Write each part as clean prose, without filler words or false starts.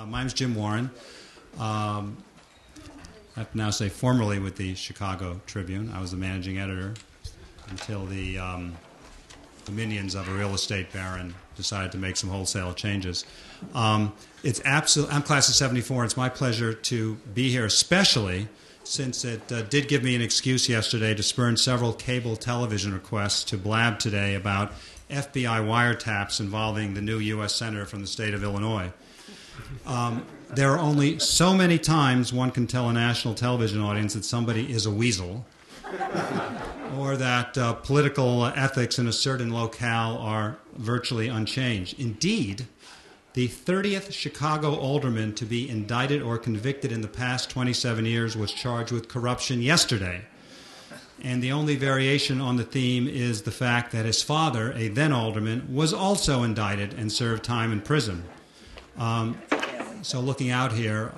My name's Jim Warren. I have to now say formerly with the Chicago Tribune. I was the managing editor until the minions of a real estate baron decided to make some wholesale changes. I'm class of 74. It's my pleasure to be here, especially since it did give me an excuse yesterday to spurn several cable television requests to blab today about FBI wiretaps involving the new U.S. Senator from the state of Illinois. There are only so many times one can tell a national television audience that somebody is a weasel, or that political ethics in a certain locale are virtually unchanged. Indeed, the 30th Chicago alderman to be indicted or convicted in the past 27 years was charged with corruption yesterday. And the only variation on the theme is the fact that his father, a then alderman, was also indicted and served time in prison. So looking out here,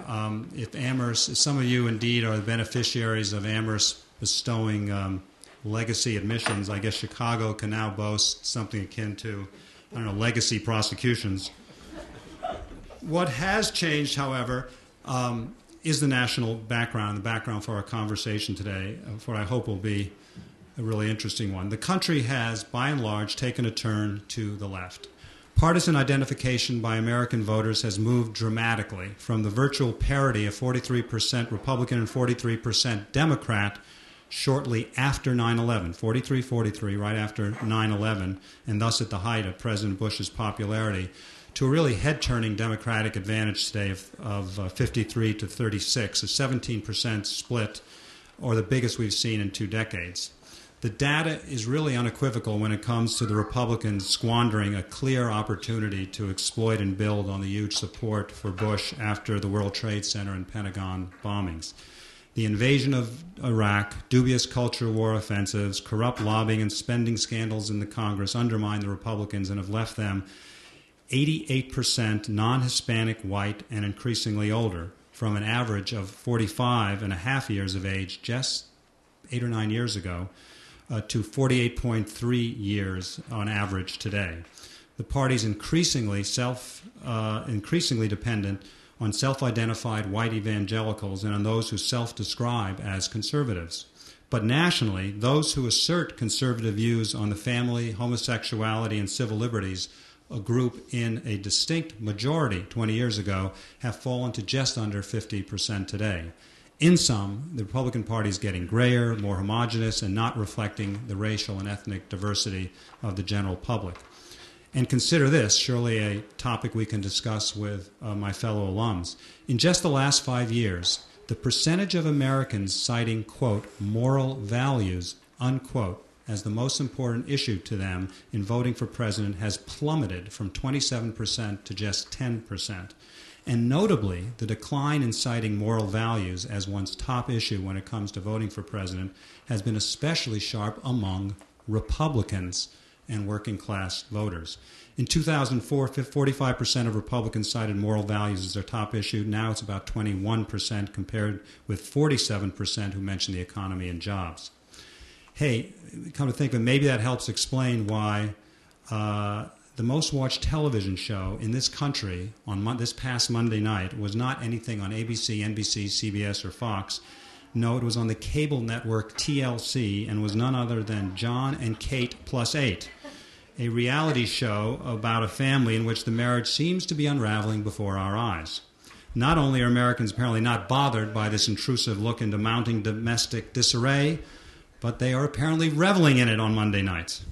if some of you indeed are the beneficiaries of Amherst bestowing legacy admissions, I guess Chicago can now boast something akin to, legacy prosecutions. What has changed, however, is the national background, the background for our conversation today, for what I hope will be a really interesting one. The country has, by and large, taken a turn to the left. Partisan identification by American voters has moved dramatically from the virtual parity of 43% Republican and 43% Democrat shortly after 9/11, 43-43, right after 9/11, and thus at the height of President Bush's popularity, to a really head-turning Democratic advantage today of 53 to 36, a 17% split, or the biggest we've seen in 2 decades. The data is really unequivocal when it comes to the Republicans squandering a clear opportunity to exploit and build on the huge support for Bush after the World Trade Center and Pentagon bombings. The invasion of Iraq, dubious culture war offensives, corrupt lobbying and spending scandals in the Congress undermine the Republicans and have left them 88% non-Hispanic, white, and increasingly older, from an average of 45 and a half years of age just 8 or 9 years ago, to 48.3 years on average today. The party's increasingly dependent on self-identified white evangelicals and on those who self-describe as conservatives. But nationally, those who assert conservative views on the family, homosexuality, and civil liberties, a group in a distinct majority 20 years ago, have fallen to just under 50% today. In sum, the Republican Party is getting grayer, more homogenous, and not reflecting the racial and ethnic diversity of the general public. And consider this, surely a topic we can discuss with my fellow alums. In just the last 5 years, the percentage of Americans citing, quote, moral values, unquote, as the most important issue to them in voting for president has plummeted from 27% to just 10%. And notably, the decline in citing moral values as one's top issue when it comes to voting for president has been especially sharp among Republicans and working-class voters. In 2004, 45% of Republicans cited moral values as their top issue. Now it's about 21% compared with 47% who mentioned the economy and jobs. Hey, come to think of it, maybe that helps explain why the most watched television show in this country on this past Monday night was not anything on ABC, NBC, CBS, or Fox. No, it was on the cable network TLC and was none other than John and Kate Plus 8, a reality show about a family in which the marriage seems to be unraveling before our eyes. Not only are Americans apparently not bothered by this intrusive look into mounting domestic disarray, but they are apparently reveling in it on Monday nights.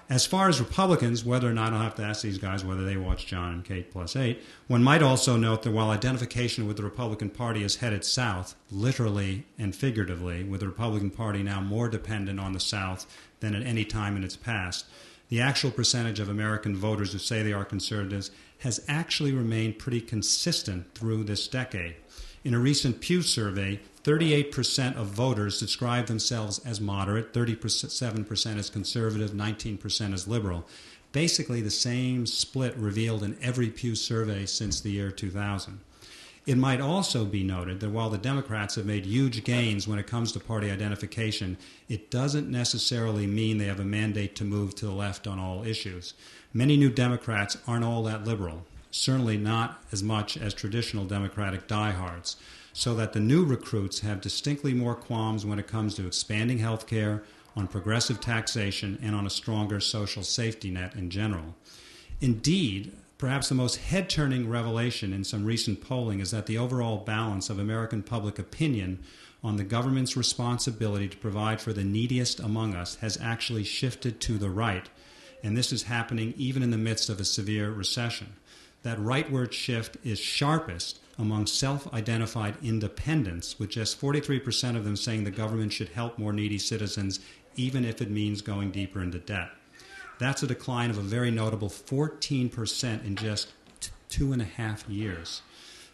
As far as Republicans, whether or not, I'll have to ask these guys whether they watch John and Kate Plus 8, one might also note that while identification with the Republican Party is headed south, literally and figuratively, with the Republican Party now more dependent on the South than at any time in its past, the actual percentage of American voters who say they are conservatives has actually remained pretty consistent through this decade. In a recent Pew survey, 38% of voters describe themselves as moderate, 37% as conservative, 19% as liberal. Basically the same split revealed in every Pew survey since the year 2000. It might also be noted that while the Democrats have made huge gains when it comes to party identification, it doesn't necessarily mean they have a mandate to move to the left on all issues. Many new Democrats aren't all that liberal. certainly not as much as traditional Democratic diehards, so that the new recruits have distinctly more qualms when it comes to expanding health care, on progressive taxation, and on a stronger social safety net in general. Indeed, perhaps the most head-turning revelation in some recent polling is that the overall balance of American public opinion on the government's responsibility to provide for the neediest among us has actually shifted to the right, and this is happening even in the midst of a severe recession. That rightward shift is sharpest among self-identified independents, with just 43% of them saying the government should help more needy citizens, even if it means going deeper into debt. That's a decline of a very notable 14% in just 2.5 years.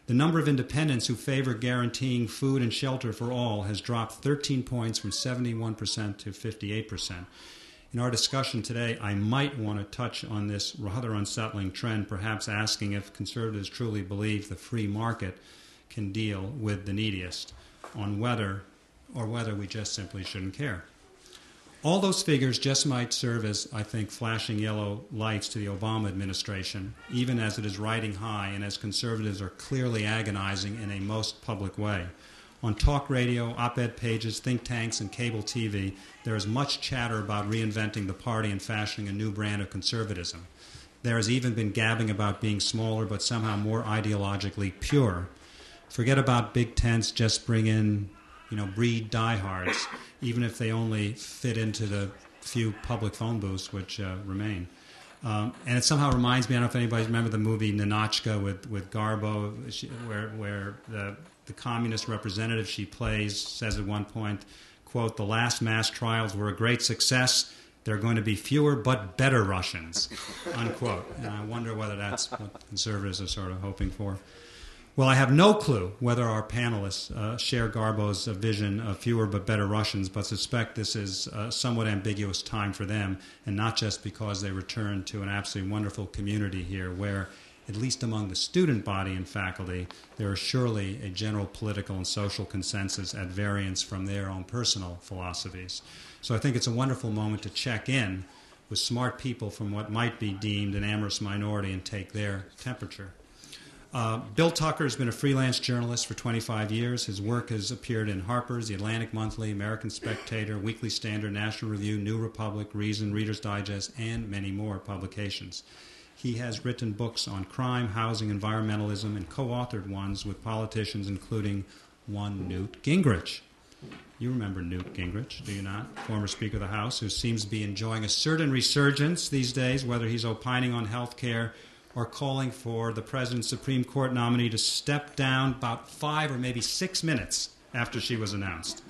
The number of independents who favor guaranteeing food and shelter for all has dropped 13 points from 71% to 58%. In our discussion today, I might want to touch on this rather unsettling trend, perhaps asking if conservatives truly believe the free market can deal with the neediest, on whether we just simply shouldn't care. All those figures just might serve as, I think, flashing yellow lights to the Obama administration, even as it is riding high and as conservatives are clearly agonizing in a most public way. On talk radio, op-ed pages, think tanks, and cable TV, there is much chatter about reinventing the party and fashioning a new brand of conservatism. There has even been gabbing about being smaller but somehow more ideologically pure. Forget about big tents, just bring in, breed diehards, even if they only fit into the few public phone booths which remain. And it somehow reminds me, I don't know if anybody remember the movie Ninotchka with Garbo, where the communist representative she plays says at one point, quote, "The last mass trials were a great success. There are going to be fewer but better Russians," unquote. And I wonder whether that's what conservatives are sort of hoping for. Well, I have no clue whether our panelists share Garbo's vision of fewer but better Russians, but suspect this is a somewhat ambiguous time for them, and not just because they return to an absolutely wonderful community here where, at least among the student body and faculty, there is surely a general political and social consensus at variance from their own personal philosophies. So I think it's a wonderful moment to check in with smart people from what might be deemed an amorous minority and take their temperature. Bill Tucker has been a freelance journalist for 25 years. His work has appeared in Harper's, The Atlantic Monthly, American Spectator, Weekly Standard, National Review, New Republic, Reason, Reader's Digest, and many more publications. He has written books on crime, housing, environmentalism, and co-authored ones with politicians, including one Newt Gingrich. You remember Newt Gingrich, do you not? Former Speaker of the House, who seems to be enjoying a certain resurgence these days, whether he's opining on health care or calling for the President's Supreme Court nominee to step down about 5 or maybe 6 minutes after she was announced.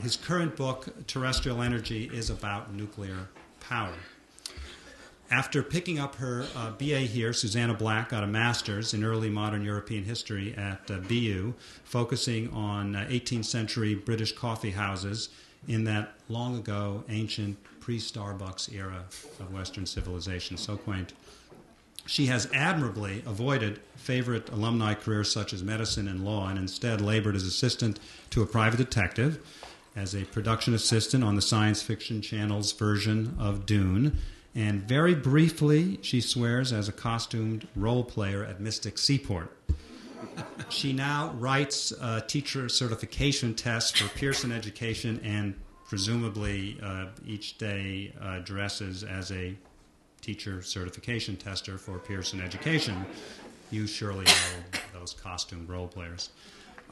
His current book, Terrestrial Energy, is about nuclear power. After picking up her BA here, Susanna Black got a master's in early modern European history at BU, focusing on 18th century British coffee houses in that long ago, ancient, pre-Starbucks era of Western civilization. So quaint. She has admirably avoided favorite alumni careers such as medicine and law, and instead labored as assistant to a private detective, as a production assistant on the science fiction channel's version of Dune, and very briefly, she swears, as a costumed role player at Mystic Seaport. She now writes teacher certification tests for Pearson Education and presumably each day dresses as a teacher certification tester for Pearson Education. You surely know those costumed role players.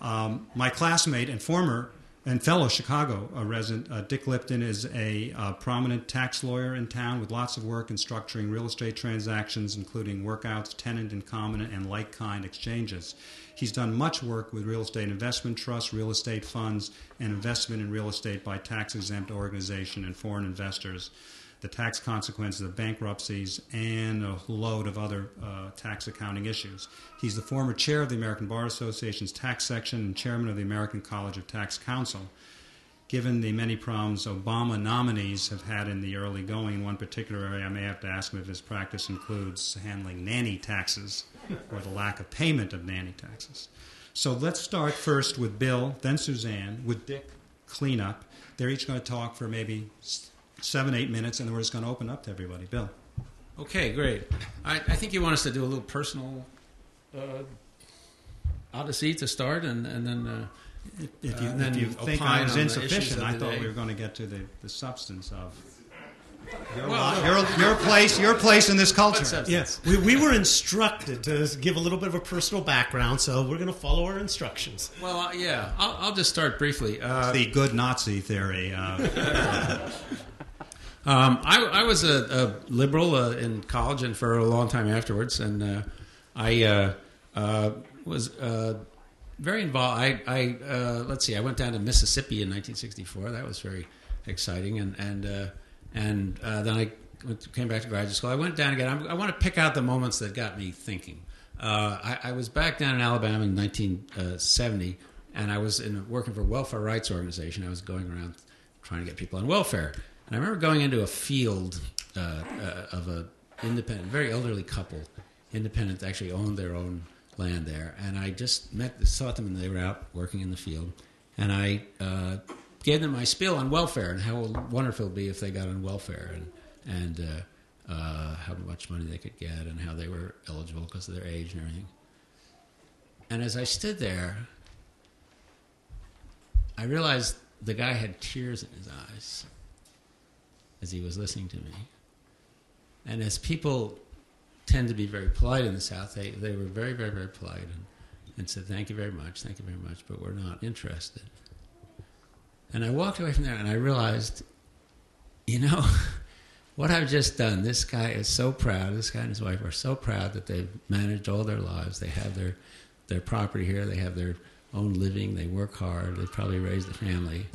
My classmate and former and fellow Chicago resident, Dick Lipton, is a prominent tax lawyer in town with lots of work in structuring real estate transactions, including workouts, tenant in common, and like-kind exchanges. He's done much work with real estate investment trusts, real estate funds, and investment in real estate by tax-exempt organization and foreign investors, the tax consequences of bankruptcies, and a load of other tax accounting issues. He's the former chair of the American Bar Association's tax section and chairman of the American College of Tax Counsel. Given the many problems Obama nominees have had in the early going, in one particular area, I may have to ask him if his practice includes handling nanny taxes or the lack of payment of nanny taxes. So let's start first with Bill, then Suzanne, with Dick cleanup. They're each going to talk for maybe 7-8 minutes, and then we're just going to open up to everybody. Bill. Okay, great. I think you want us to do a little personal odyssey to start, and then if you think I was insufficient, I thought we were going to get to the substance of your place in this culture. Yes, we were instructed to give a little bit of a personal background, so we're going to follow our instructions. Well, yeah, I'll just start briefly. The good Nazi theory. I was a liberal in college and for a long time afterwards, and I was very involved. Let's see, I went down to Mississippi in 1964. That was very exciting, and then I came back to graduate school. I went down again. I want to pick out the moments that got me thinking. I was back down in Alabama in 1970, and I was working for a welfare rights organization. I was going around trying to get people on welfare. And I remember going into a field of an independent, very elderly couple, independent, actually owned their own land there. And I just saw them, and they were out working in the field. And I gave them my spiel on welfare and how wonderful it would be if they got on welfare, and how much money they could get and how they were eligible because of their age and everything. And as I stood there, I realized the guy had tears in his eyes as he was listening to me. And as people tend to be very polite in the South, they were very, very, very polite and said, thank you very much, but we're not interested. And I walked away from there and I realized, what I've just done, this guy is so proud, this guy and his wife are so proud that they've managed all their lives. They have their property here, they have their own living, they work hard, they probably raised a family.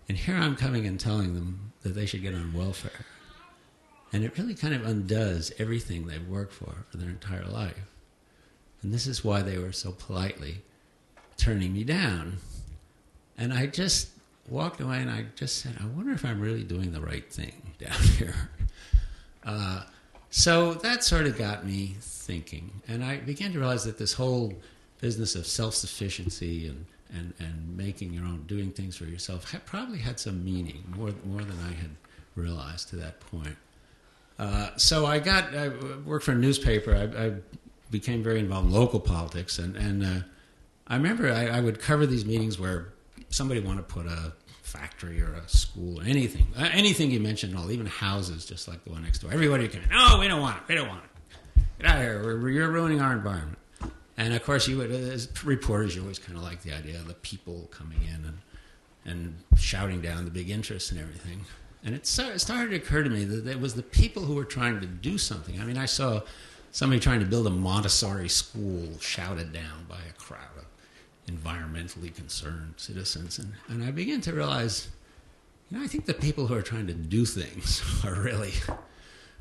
And here I'm coming and telling them that they should get on welfare. And it really kind of undoes everything they've worked for their entire life. And this is why they were so politely turning me down. And I just walked away and I just said, I wonder if I'm really doing the right thing down here. So that sort of got me thinking. And I began to realize that this whole business of self-sufficiency and making your own, doing things for yourself, probably had some meaning, more than I had realized to that point. So I worked for a newspaper. I became very involved in local politics, and I remember I would cover these meetings where somebody wanted to put a factory or a school, or anything you mentioned, even houses, just like the one next door. Everybody would come in, no, we don't want it, get out of here, you're ruining our environment. And of course, as reporters, you always kind of like the idea of the people coming in and shouting down the big interests and everything. And it started to occur to me that it was the people who were trying to do something. I mean, I saw somebody trying to build a Montessori school shouted down by a crowd of environmentally concerned citizens. And I began to realize, I think the people who are trying to do things are really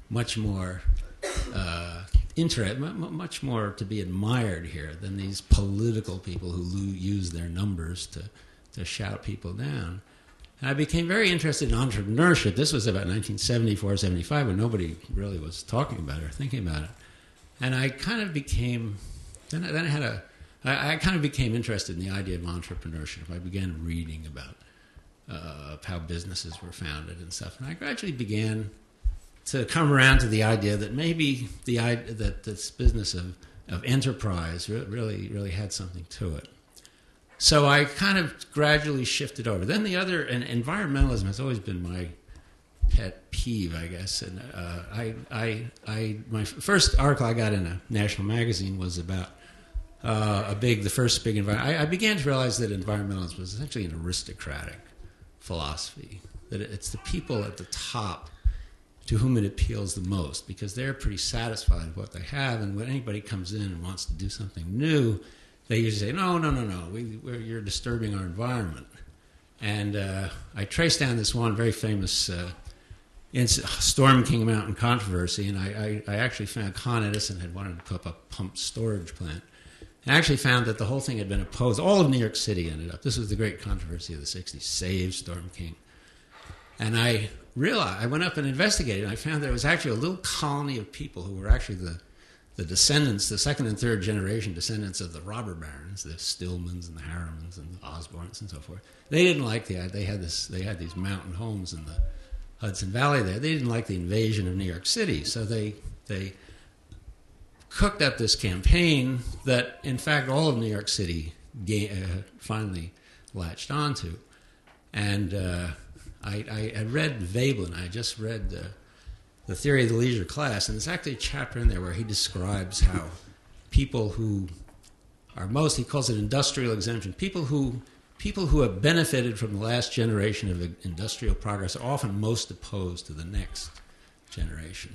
much more much more to be admired here than these political people who use their numbers to shout people down. And I became very interested in entrepreneurship. This was about 1974, 75, when nobody really was talking about it or thinking about it. And I kind of became, I kind of became interested in the idea of entrepreneurship. I began reading about how businesses were founded and stuff. And I gradually began to come around to the idea that maybe that this business of enterprise really had something to it. So I kind of gradually shifted over. Then and environmentalism has always been my pet peeve, I guess. And my first article I got in a national magazine was about the first big environment. I began to realize that environmentalism was essentially an aristocratic philosophy, that it's the people at the top to whom it appeals the most, because they're pretty satisfied with what they have, and when anybody comes in and wants to do something new, they usually say, no, you're disturbing our environment. And I traced down this one very famous Storm King Mountain controversy, and I actually found Con Edison had wanted to put up a pumped storage plant. I actually found that the whole thing had been opposed. All of New York City ended up. This was the great controversy of the 60s, save Storm King. And I realized, I went up and investigated, and I found there was actually a little colony of people who were actually the descendants, the second and third generation descendants of the robber barons, the Stillmans and the Harrimans and the Osborns and so forth. They didn't like the idea. They had these mountain homes in the Hudson Valley there. They didn't like the invasion of New York City, so they cooked up this campaign that, in fact, all of New York City finally latched onto. And I read Veblen. I just read The Theory of the Leisure Class, and there's actually a chapter in there where he describes how people who are most, he calls it industrial exemption, people who have benefited from the last generation of industrial progress are often most opposed to the next generation.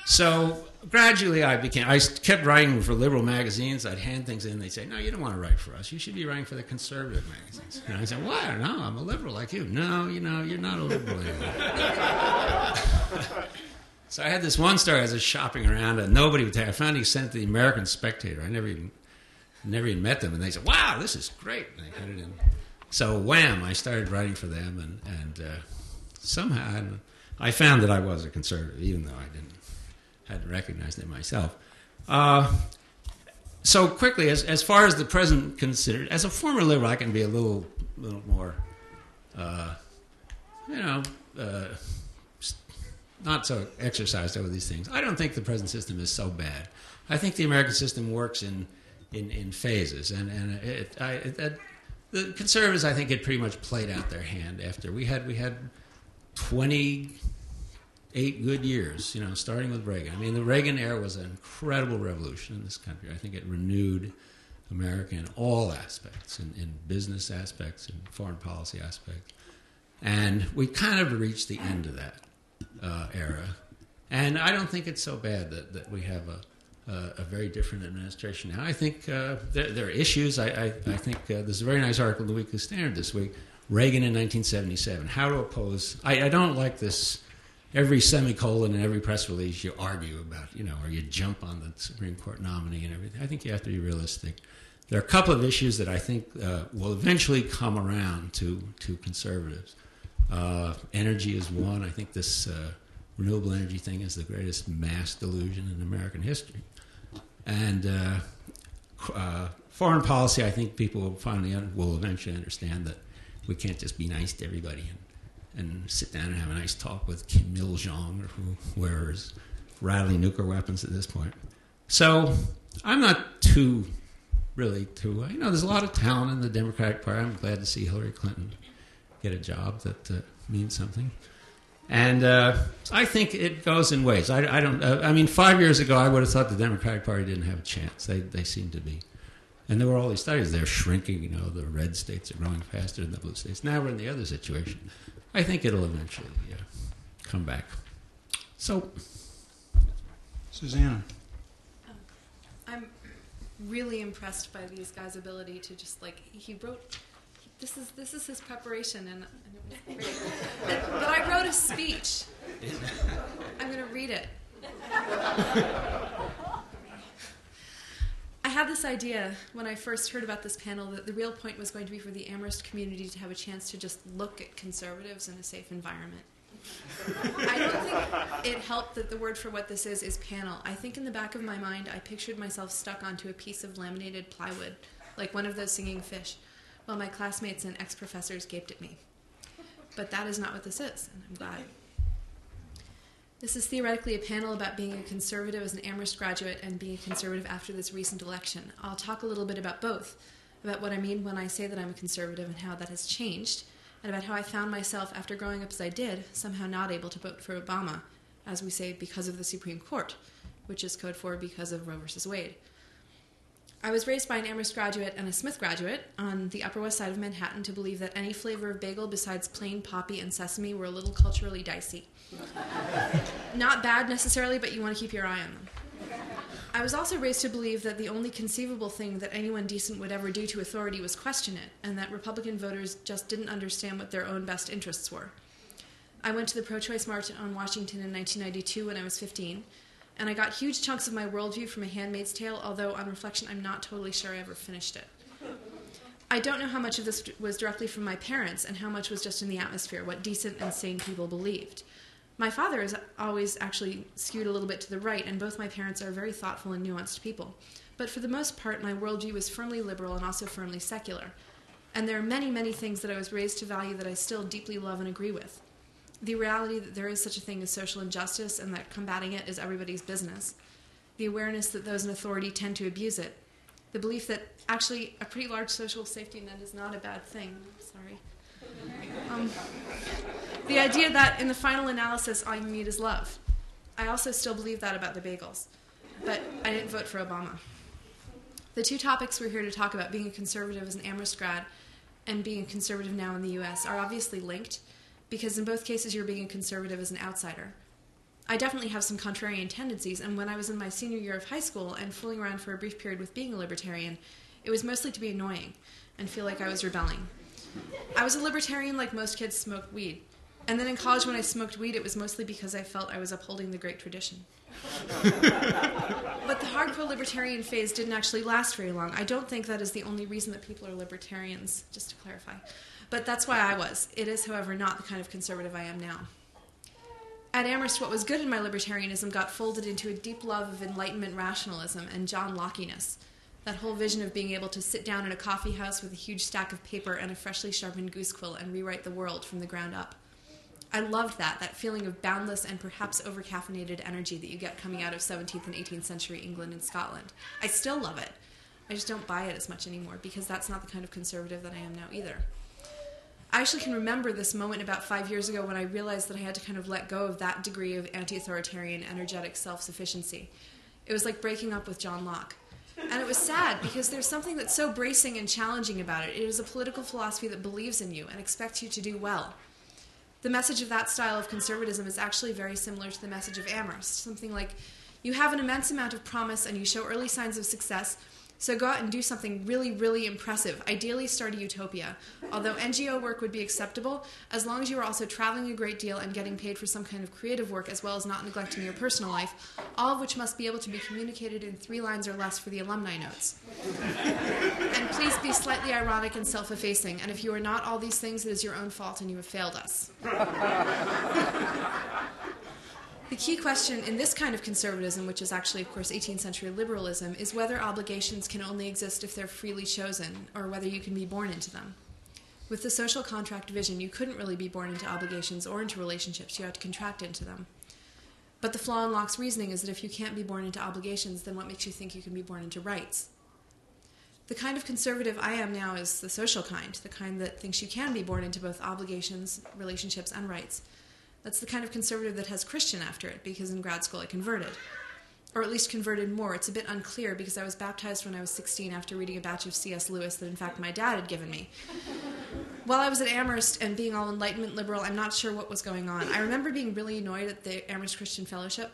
So gradually I kept writing for liberal magazines. I'd hand things in. They'd say, no, you don't want to write for us. You should be writing for the conservative magazines. And I said, what? No, I'm a liberal like you. No, you're not a liberal anymore. So I had this one story. I was just shopping around and nobody would take it. I finally sent it to the American Spectator. I never even met them. And they said, wow, this is great. And they put it in. So wham, I started writing for them. And somehow I found that I was a conservative, even though I hadn't recognized it myself. So quickly, as far as the present considered, as a former liberal, I can be a little more, not so exercised over these things. I don't think the present system is so bad. I think the American system works in phases, and the conservatives, I think, had pretty much played out their hand after we had 28 good years, starting with Reagan. I mean, the Reagan era was an incredible revolution in this country. I think it renewed America in all aspects, in business aspects, in foreign policy aspects. And we kind of reached the end of that era. And I don't think it's so bad that we have a very different administration now. I think there are issues. I think there's a very nice article in the Weekly Standard this week, Reagan in 1977, how to oppose. I don't like this. Every semicolon in every press release you argue about, or you jump on the Supreme Court nominee and everything. I think you have to be realistic. There are a couple of issues that I think will eventually come around to conservatives. Energy is one. I think this renewable energy thing is the greatest mass delusion in American history. And foreign policy, I think people will eventually understand that we can't just be nice to everybody and sit down and have a nice talk with Kim Il-jong or whoever is rattling nuclear weapons at this point. So I'm not there's a lot of talent in the Democratic Party. I'm glad to see Hillary Clinton get a job that means something. And I think it goes in waves. I don't. 5 years ago, I would have thought the Democratic Party didn't have a chance. They seem to be. And there were all these studies. They're shrinking. The red states are growing faster than the blue states. Now we're in the other situation. I think it'll eventually come back. So, Susanna. I'm really impressed by these guys' ability to just he wrote. This is his preparation, and it was great. But I wrote a speech. I'm going to read it. I had this idea when I first heard about this panel that the real point was going to be for the Amherst community to have a chance to just look at conservatives in a safe environment. I don't think it helped that the word for what this is panel. I think in the back of my mind I pictured myself stuck onto a piece of laminated plywood, like one of those singing fish, while my classmates and ex-professors gaped at me. But that is not what this is, and I'm glad. This is theoretically a panel about being a conservative as an Amherst graduate and being a conservative after this recent election. I'll talk a little bit about both, about what I mean when I say that I'm a conservative and how that has changed, and about how I found myself, after growing up as I did, somehow not able to vote for Obama, as we say, because of the Supreme Court, which is code for because of Roe versus Wade. I was raised by an Amherst graduate and a Smith graduate on the Upper West Side of Manhattan to believe that any flavor of bagel besides plain poppy and sesame were a little culturally dicey. Not bad necessarily, but you want to keep your eye on them. I was also raised to believe that the only conceivable thing that anyone decent would ever do to authority was question it, and that Republican voters just didn't understand what their own best interests were. I went to the pro-choice march on Washington in 1992 when I was 15, and I got huge chunks of my worldview from A Handmaid's Tale, although on reflection I'm not totally sure I ever finished it. I don't know how much of this was directly from my parents and how much was just in the atmosphere, what decent and sane people believed. My father is always actually skewed a little bit to the right, and both my parents are very thoughtful and nuanced people. But for the most part, my worldview is firmly liberal and also firmly secular. And there are many, many things that I was raised to value that I still deeply love and agree with. the reality that there is such a thing as social injustice and that combating it is everybody's business, the awareness that those in authority tend to abuse it, the belief that actually a pretty large social safety net is not a bad thing. Sorry. The idea that in the final analysis all you need is love. I also still believe that about the bagels, but I didn't vote for Obama. The two topics we're here to talk about, being a conservative as an Amherst grad and being a conservative now in the U.S., are obviously linked, because in both cases you're being a conservative as an outsider. I definitely have some contrarian tendencies, and when I was in my senior year of high school and fooling around for a brief period with being a libertarian, it was mostly to be annoying and feel like I was rebelling. I was a libertarian like most kids smoke weed, and then in college when I smoked weed, it was mostly because I felt I was upholding the great tradition. But the hardcore libertarian phase didn't actually last very long. I don't think that is the only reason that people are libertarians, just to clarify. But that's why I was. It is, however, not the kind of conservative I am now. At Amherst, what was good in my libertarianism got folded into a deep love of Enlightenment rationalism and John Lockiness, that whole vision of being able to sit down in a coffee house with a huge stack of paper and a freshly sharpened goose quill and rewrite the world from the ground up. I loved that feeling of boundless and perhaps over-caffeinated energy that you get coming out of 17th and 18th century England and Scotland. I still love it. I just don't buy it as much anymore because that's not the kind of conservative that I am now either. I actually can remember this moment about 5 years ago when I realized that I had to kind of let go of that degree of anti-authoritarian, energetic self-sufficiency. It was like breaking up with John Locke. And it was sad because there's something that's so bracing and challenging about it. It is a political philosophy that believes in you and expects you to do well. The message of that style of conservatism is actually very similar to the message of Amherst. Something like, you have an immense amount of promise and you show early signs of success, so go out and do something really, really impressive. Ideally start a utopia. Although NGO work would be acceptable, as long as you are also traveling a great deal and getting paid for some kind of creative work, as well as not neglecting your personal life, all of which must be able to be communicated in 3 lines or less for the alumni notes. And please be slightly ironic and self-effacing, and if you are not all these things, it is your own fault and you have failed us. The key question in this kind of conservatism, which is actually, of course, 18th century liberalism, is whether obligations can only exist if they're freely chosen, or whether you can be born into them. With the social contract vision, you couldn't really be born into obligations or into relationships. You had to contract into them. But the flaw in Locke's reasoning is that if you can't be born into obligations, then what makes you think you can be born into rights? The kind of conservative I am now is the social kind, the kind that thinks you can be born into both obligations, relationships, and rights. That's the kind of conservative that has Christian after it, because in grad school I converted. Or at least converted more. It's a bit unclear, because I was baptized when I was 16 after reading a batch of C.S. Lewis that, in fact, my dad had given me. While I was at Amherst and being all Enlightenment liberal, I'm not sure what was going on. I remember being really annoyed at the Amherst Christian Fellowship.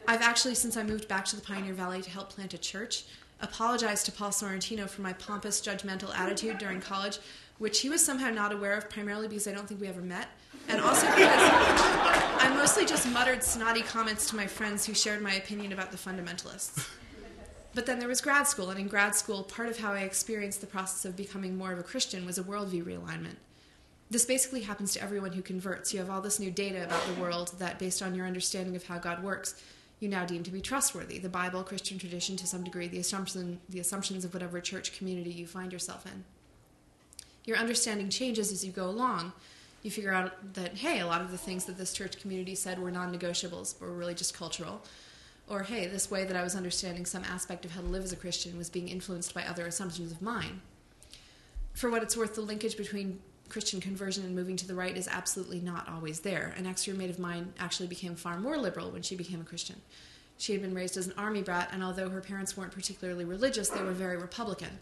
I've actually, since I moved back to the Pioneer Valley to help plant a church, apologized to Paul Sorrentino for my pompous, judgmental attitude during college, which he was somehow not aware of, primarily because I don't think we ever met, and also because I mostly just muttered snotty comments to my friends who shared my opinion about the fundamentalists. But then there was grad school, and in grad school, part of how I experienced the process of becoming more of a Christian was a worldview realignment. This basically happens to everyone who converts. You have all this new data about the world that, based on your understanding of how God works, you now deem to be trustworthy. The Bible, Christian tradition, to some degree, the assumptions of whatever church community you find yourself in. Your understanding changes as you go along. You figure out that, hey, a lot of the things that this church community said were non-negotiables, were really just cultural. Or, hey, this way that I was understanding some aspect of how to live as a Christian was being influenced by other assumptions of mine. For what it's worth, the linkage between Christian conversion and moving to the right is absolutely not always there. An ex-roommate of mine actually became far more liberal when she became a Christian. She had been raised as an army brat, and although her parents weren't particularly religious, they were very Republican.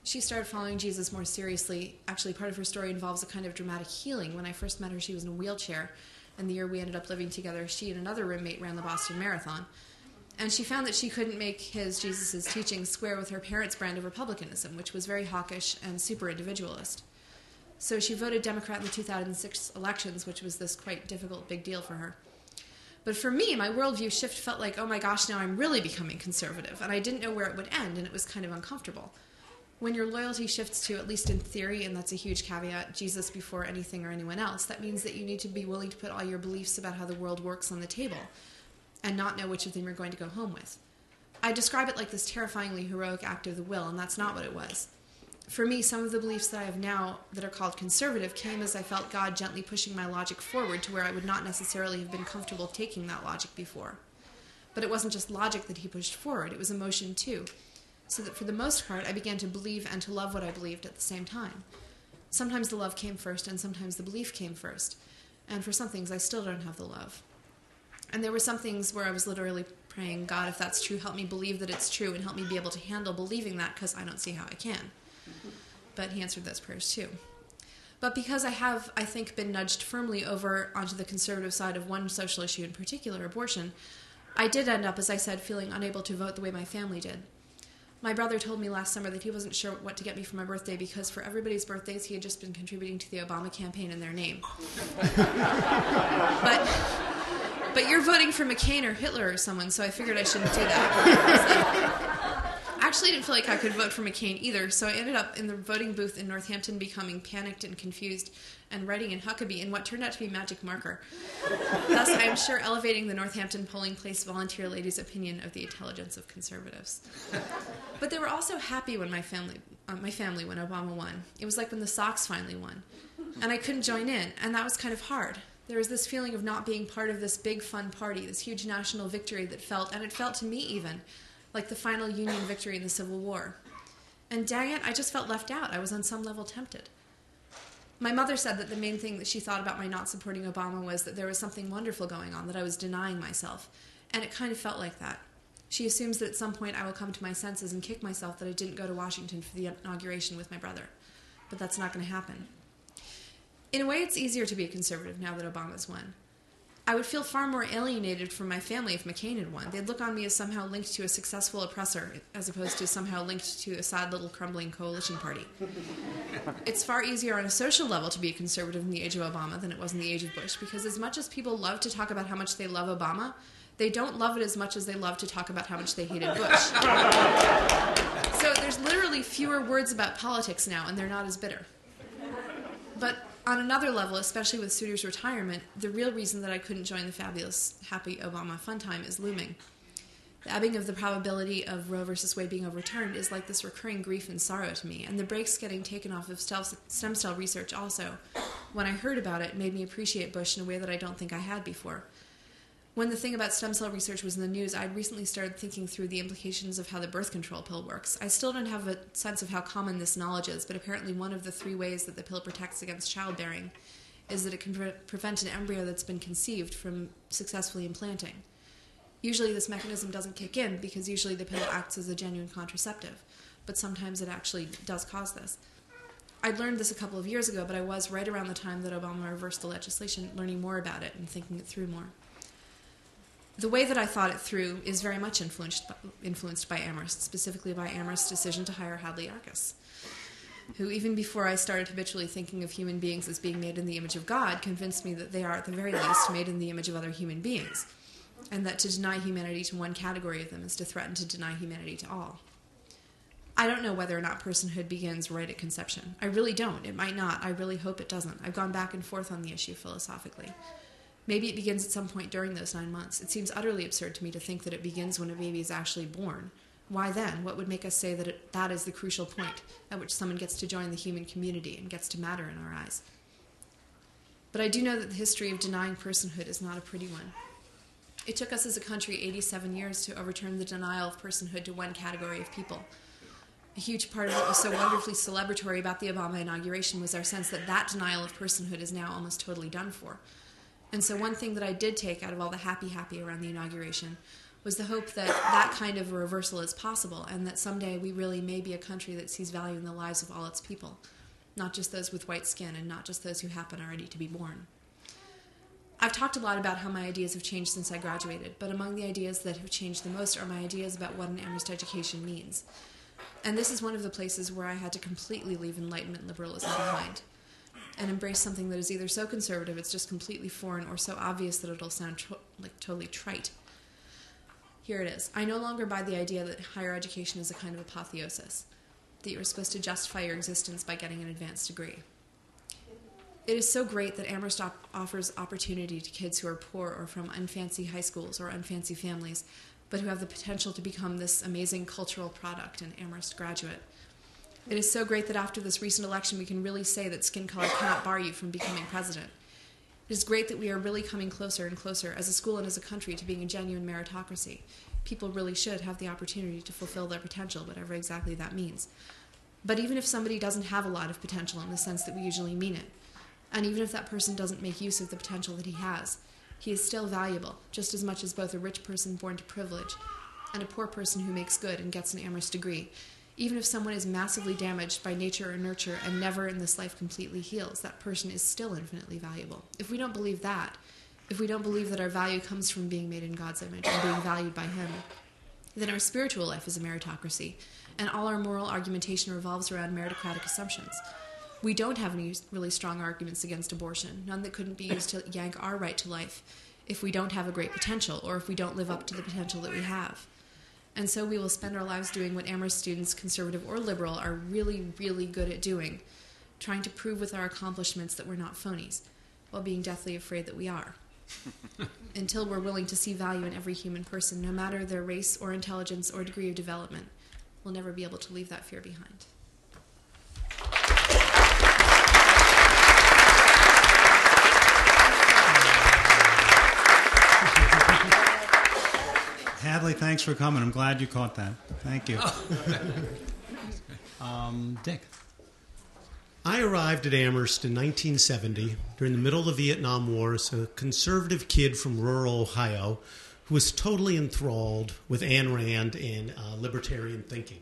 She started following Jesus more seriously. Actually, part of her story involves a kind of dramatic healing. When I first met her, she was in a wheelchair, and the year we ended up living together, she and another roommate ran the Boston Marathon. And she found that she couldn't make Jesus' teachings square with her parents' brand of republicanism, which was very hawkish and super individualist. So she voted Democrat in the 2006 elections, which was this quite difficult big deal for her. But for me, my worldview shift felt like, oh my gosh, now I'm really becoming conservative, and I didn't know where it would end, and it was kind of uncomfortable. When your loyalty shifts to, at least in theory, and that's a huge caveat, Jesus before anything or anyone else, that means that you need to be willing to put all your beliefs about how the world works on the table and not know which of them you're going to go home with. I describe it like this terrifyingly heroic act of the will, and that's not what it was. For me, some of the beliefs that I have now that are called conservative came as I felt God gently pushing my logic forward to where I would not necessarily have been comfortable taking that logic before. But it wasn't just logic that he pushed forward, it was emotion too. So that for the most part, I began to believe and to love what I believed at the same time. Sometimes the love came first, and sometimes the belief came first. And for some things, I still don't have the love. And there were some things where I was literally praying, God, if that's true, help me believe that it's true, and help me be able to handle believing that, because I don't see how I can. But he answered those prayers too. But because I have, I think, been nudged firmly over onto the conservative side of one social issue in particular, abortion, I did end up, as I said, feeling unable to vote the way my family did. My brother told me last summer that he wasn't sure what to get me for my birthday because for everybody's birthdays he had just been contributing to the Obama campaign in their name. But you're voting for McCain or Hitler or someone, so I figured I shouldn't do that. I actually didn't feel like I could vote for McCain either, so I ended up in the voting booth in Northampton becoming panicked and confused and writing in Huckabee in what turned out to be magic marker. Thus, I am sure elevating the Northampton polling place volunteer lady's opinion of the intelligence of conservatives. But they were also happy when my family when Obama won. It was like when the Sox finally won. And I couldn't join in, and that was kind of hard. There was this feeling of not being part of this big fun party, this huge national victory that felt, and it felt to me even, like the final Union victory in the Civil War. And dang it, I just felt left out. I was on some level tempted. My mother said that the main thing that she thought about my not supporting Obama was that there was something wonderful going on, that I was denying myself. And it kind of felt like that. She assumes that at some point I will come to my senses and kick myself that I didn't go to Washington for the inauguration with my brother. But that's not going to happen. In a way, it's easier to be a conservative now that Obama's won. I would feel far more alienated from my family if McCain had won. They'd look on me as somehow linked to a successful oppressor, as opposed to somehow linked to a sad little crumbling coalition party. It's far easier on a social level to be a conservative in the age of Obama than it was in the age of Bush, because as much as people love to talk about how much they love Obama, they don't love it as much as they love to talk about how much they hated Bush. So there's literally fewer words about politics now, and they're not as bitter. But on another level, especially with Souter's retirement, the real reason that I couldn't join the fabulous, happy Obama fun time is looming. The ebbing of the probability of Roe versus Wade being overturned is like this recurring grief and sorrow to me, and the brakes getting taken off of stem cell research also, when I heard about it, made me appreciate Bush in a way that I don't think I had before. When the thing about stem cell research was in the news, I'd recently started thinking through the implications of how the birth control pill works. I still don't have a sense of how common this knowledge is, but apparently one of the 3 ways that the pill protects against childbearing is that it can prevent an embryo that's been conceived from successfully implanting. Usually this mechanism doesn't kick in because usually the pill acts as a genuine contraceptive, but sometimes it actually does cause this. I'd learned this a couple of years ago, but I was right around the time that Obama reversed the legislation learning more about it and thinking it through more. The way that I thought it through is very much influenced by Amherst, specifically by Amherst's decision to hire Hadley Arkes, who even before I started habitually thinking of human beings as being made in the image of God, convinced me that they are at the very least made in the image of other human beings, and that to deny humanity to one category of them is to threaten to deny humanity to all. I don't know whether or not personhood begins right at conception. I really don't. It might not. I really hope it doesn't. I've gone back and forth on the issue philosophically. Maybe it begins at some point during those 9 months. It seems utterly absurd to me to think that it begins when a baby is actually born. Why then? What would make us say that that is the crucial point at which someone gets to join the human community and gets to matter in our eyes? But I do know that the history of denying personhood is not a pretty one. It took us as a country 87 years to overturn the denial of personhood to one category of people. A huge part of what was so wonderfully celebratory about the Obama inauguration was our sense that that denial of personhood is now almost totally done for. And so one thing that I did take out of all the happy around the inauguration was the hope that that kind of a reversal is possible and that someday we really may be a country that sees value in the lives of all its people, not just those with white skin and not just those who happen already to be born. I've talked a lot about how my ideas have changed since I graduated, but among the ideas that have changed the most are my ideas about what an Amherst education means. And this is one of the places where I had to completely leave Enlightenment liberalism behind and embrace something that is either so conservative it's just completely foreign or so obvious that it'll sound totally trite. Here it is. I no longer buy the idea that higher education is a kind of apotheosis, that you're supposed to justify your existence by getting an advanced degree. It is so great that Amherst offers opportunity to kids who are poor or from unfancy high schools or unfancy families, but who have the potential to become this amazing cultural product, an Amherst graduate. It is so great that after this recent election we can really say that skin color cannot bar you from becoming president. It is great that we are really coming closer and closer as a school and as a country to being a genuine meritocracy. People really should have the opportunity to fulfill their potential, whatever exactly that means. But even if somebody doesn't have a lot of potential in the sense that we usually mean it, and even if that person doesn't make use of the potential that he is still valuable, just as much as both a rich person born to privilege and a poor person who makes good and gets an Amherst degree. Even if someone is massively damaged by nature or nurture and never in this life completely heals, that person is still infinitely valuable. If we don't believe that, if we don't believe that our value comes from being made in God's image and being valued by Him, then our spiritual life is a meritocracy, and all our moral argumentation revolves around meritocratic assumptions. We don't have any really strong arguments against abortion, none that couldn't be used to yank our right to life if we don't have a great potential or if we don't live up to the potential that we have. And so we will spend our lives doing what Amherst students, conservative or liberal, are really, really good at doing, trying to prove with our accomplishments that we're not phonies, while being deathly afraid that we are. Until we're willing to see value in every human person, no matter their race or intelligence or degree of development, we'll never be able to leave that fear behind. Hadley, thanks for coming. I'm glad you caught that. Thank you. Dick. I arrived at Amherst in 1970 during the middle of the Vietnam War as a conservative kid from rural Ohio who was totally enthralled with Ayn Rand and libertarian thinking.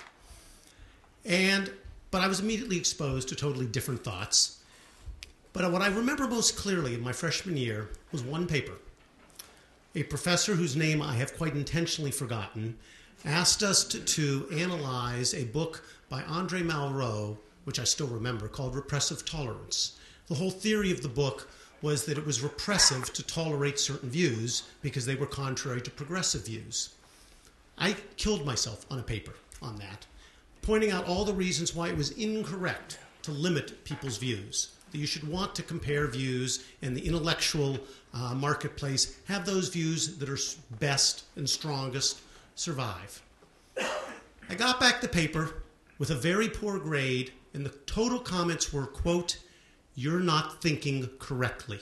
But I was immediately exposed to totally different thoughts. But what I remember most clearly in my freshman year was one paper. A professor whose name I have quite intentionally forgotten asked us to analyze a book by Andre Malraux, which I still remember, called Repressive Tolerance. The whole theory of the book was that it was repressive to tolerate certain views because they were contrary to progressive views. I killed myself on a paper on that, pointing out all the reasons why it was incorrect to limit people's views. That you should want to compare views, and the intellectual marketplace have those views that are best and strongest survive. I got back the paper with a very poor grade, and the total comments were, quote, "You're not thinking correctly,"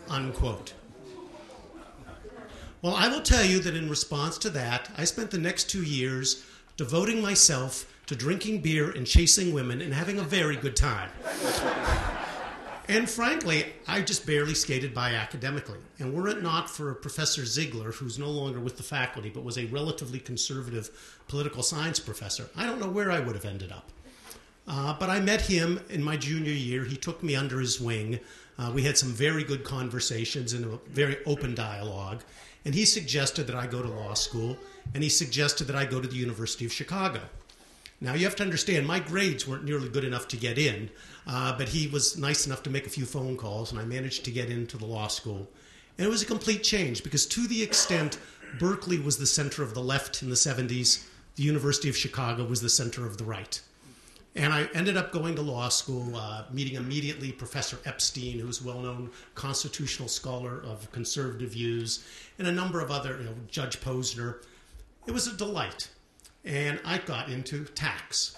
unquote. Well, I will tell you that in response to that, I spent the next 2 years devoting myself to drinking beer and chasing women and having a very good time. And frankly, I just barely skated by academically. And were it not for Professor Ziegler, who's no longer with the faculty, but was a relatively conservative political science professor, I don't know where I would have ended up. But I met him in my junior year. He took me under his wing. We had some very good conversations and a very open dialogue. And he suggested that I go to law school, and he suggested that I go to the University of Chicago. Now, you have to understand, my grades weren't nearly good enough to get in, but he was nice enough to make a few phone calls, and I managed to get into the law school. And it was a complete change, because to the extent Berkeley was the center of the left in the 70s, the University of Chicago was the center of the right. And I ended up going to law school, meeting immediately Professor Epstein, who's a well-known constitutional scholar of conservative views, and a number of other, Judge Posner. It was a delight. And I got into tax.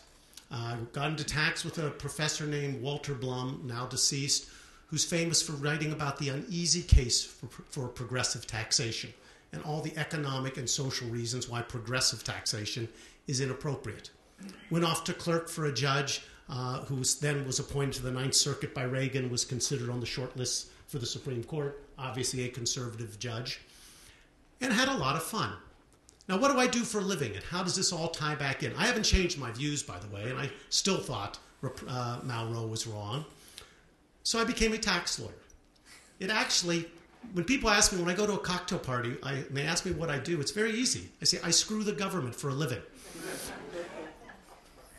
Got into tax with a professor named Walter Blum, now deceased, who's famous for writing about the uneasy case for progressive taxation and all the economic and social reasons why progressive taxation is inappropriate. Went off to clerk for a judge who then was appointed to the Ninth Circuit by Reagan, was considered on the short list for the Supreme Court, obviously a conservative judge, and had a lot of fun. Now, what do I do for a living, and how does this all tie back in? I haven't changed my views, by the way, and I still thought Malraux was wrong. So I became a tax lawyer. It actually, when people ask me, when I go to a cocktail party, they ask me what I do, it's very easy. I say, I screw the government for a living.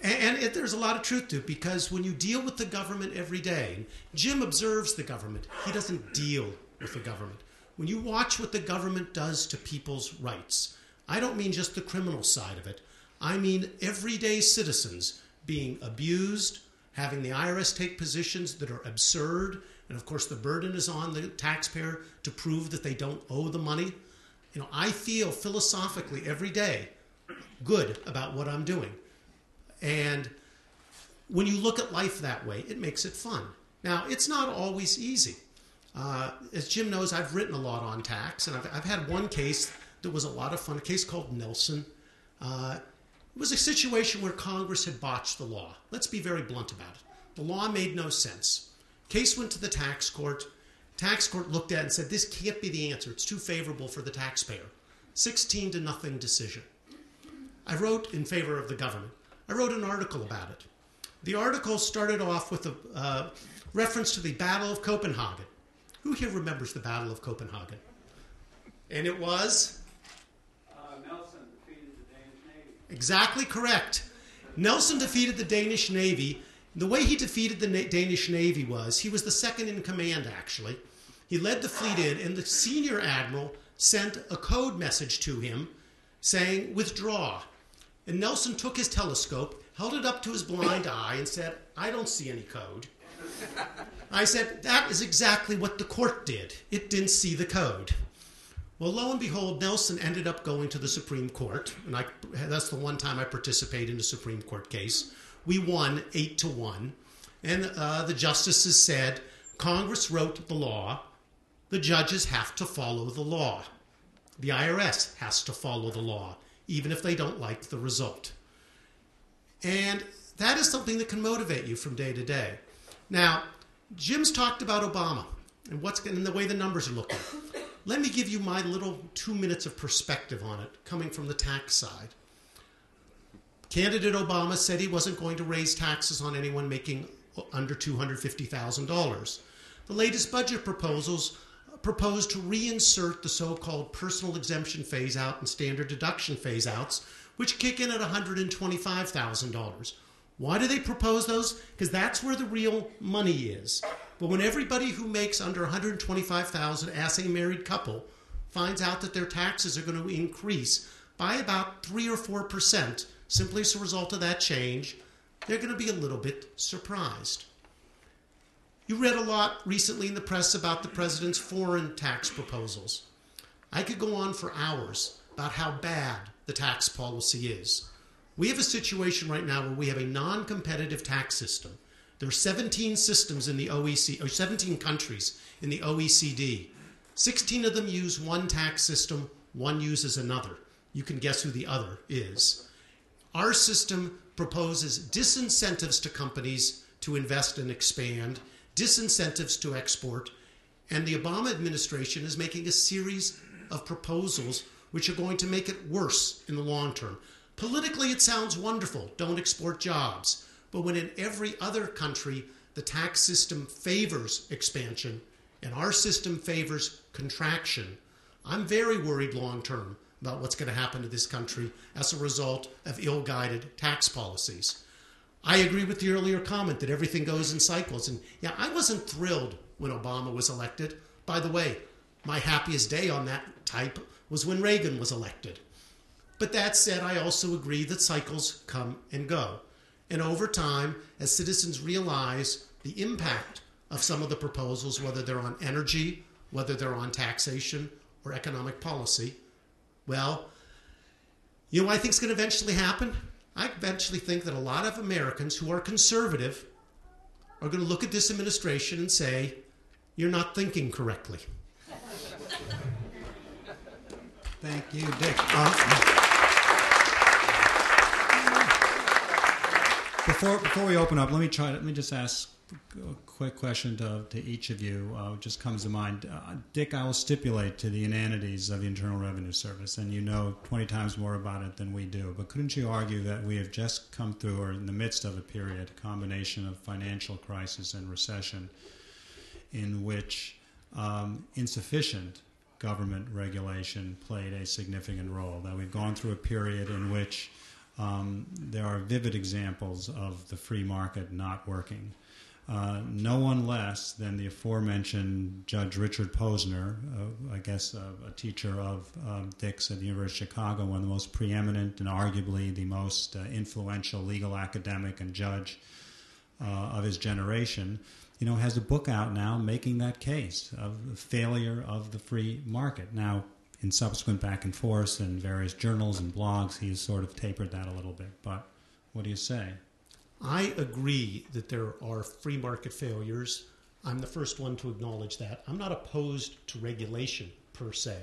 And there's a lot of truth to it, because when you deal with the government every day, Jim observes the government. He doesn't deal with the government. When you watch what the government does to people's rights, I don't mean just the criminal side of it. I mean everyday citizens being abused, having the IRS take positions that are absurd, and of course the burden is on the taxpayer to prove that they don't owe the money. I feel philosophically every day good about what I'm doing. And when you look at life that way, it makes it fun. Now, it's not always easy. As Jim knows, I've written a lot on tax, and I've had one case that was a lot of fun, a case called Nelson. It was a situation where Congress had botched the law. Let's be very blunt about it. The law made no sense. Case went to the tax court. Tax court looked at it and said, this can't be the answer. It's too favorable for the taxpayer. 16-0 decision. I wrote in favor of the government. I wrote an article about it. The article started off with a reference to the Battle of Copenhagen. Who here remembers the Battle of Copenhagen? And it was? Nelson defeated the Danish Navy. Exactly correct. Nelson defeated the Danish Navy. The way he defeated the Danish Navy was, he was the second in command, actually. He led the fleet in, and the senior admiral sent a code message to him saying, withdraw. And Nelson took his telescope, held it up to his blind eye, and said, I don't see any code. I said, that is exactly what the court did. It didn't see the code. Well, lo and behold, Nelson ended up going to the Supreme Court, and that's the one time I participated in a Supreme Court case. We won 8-1, and the justices said, Congress wrote the law, the judges have to follow the law. The IRS has to follow the law, even if they don't like the result. And that is something that can motivate you from day to day. Now, Jim's talked about Obama and the way the numbers are looking. Let me give you my little 2 minutes of perspective on it, coming from the tax side. Candidate Obama said he wasn't going to raise taxes on anyone making under $250,000. The latest budget proposals proposed to reinsert the so-called personal exemption phase-out and standard deduction phase-outs, which kick in at $125,000. Why do they propose those? Because that's where the real money is. But when everybody who makes under $125,000 as a married couple finds out that their taxes are going to increase by about 3 or 4%, simply as a result of that change, they're going to be a little bit surprised. You read a lot recently in the press about the president's foreign tax proposals. I could go on for hours about how bad the tax policy is. We have a situation right now where we have a non-competitive tax system. There are 17 systems in the OECD, or 17 countries in the OECD. 16 of them use one tax system, one uses another. You can guess who the other is. Our system proposes disincentives to companies to invest and expand, disincentives to export, and the Obama administration is making a series of proposals which are going to make it worse in the long term. Politically, it sounds wonderful. Don't export jobs. But when in every other country, the tax system favors expansion and our system favors contraction, I'm very worried long term about what's going to happen to this country as a result of ill-guided tax policies. I agree with the earlier comment that everything goes in cycles. And yeah, I wasn't thrilled when Obama was elected. By the way, my happiest day on that type was when Reagan was elected. But that said, I also agree that cycles come and go. And over time, as citizens realize the impact of some of the proposals, whether they're on energy, whether they're on taxation or economic policy, well, you know what I think is going to eventually happen? I eventually think that a lot of Americans who are conservative are going to look at this administration and say, you're not thinking correctly. Thank you, Dick. Before we open up, let me just ask a quick question to each of you. Just comes to mind. Dick, I will stipulate to the inanities of the Internal Revenue Service, and you know 20 times more about it than we do. But couldn't you argue that we have just come through, or in the midst of a period, a combination of financial crisis and recession, in which insufficient government regulation played a significant role? That we've gone through a period in which there are vivid examples of the free market not working. No one less than the aforementioned Judge Richard Posner, I guess a teacher of Dick's at the University of Chicago, one of the most preeminent and arguably the most influential legal academic and judge of his generation, has a book out now making that case of the failure of the free market. Now, in subsequent back and forth and various journals and blogs, he's sort of tapered that a little bit. But what do you say? I agree that there are free market failures. I'm the first one to acknowledge that. I'm not opposed to regulation per se,